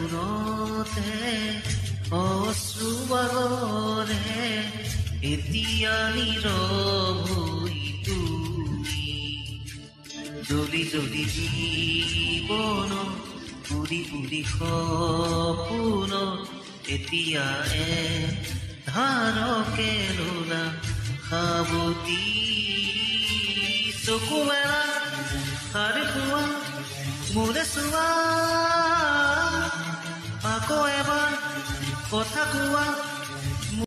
সোণতে অশ্ৰু বাগৰে এতিয়া নীৰৱ হৈ তুমি জ্বলি জ্বলি জীৱন পুৰি পুৰি সপোন এতিয়া ধাৰকে ললা সাৱতি চকু মেলা শাৰী খোৱা মোৰে চোৱা আকৌ এবাৰ কথা কোৱা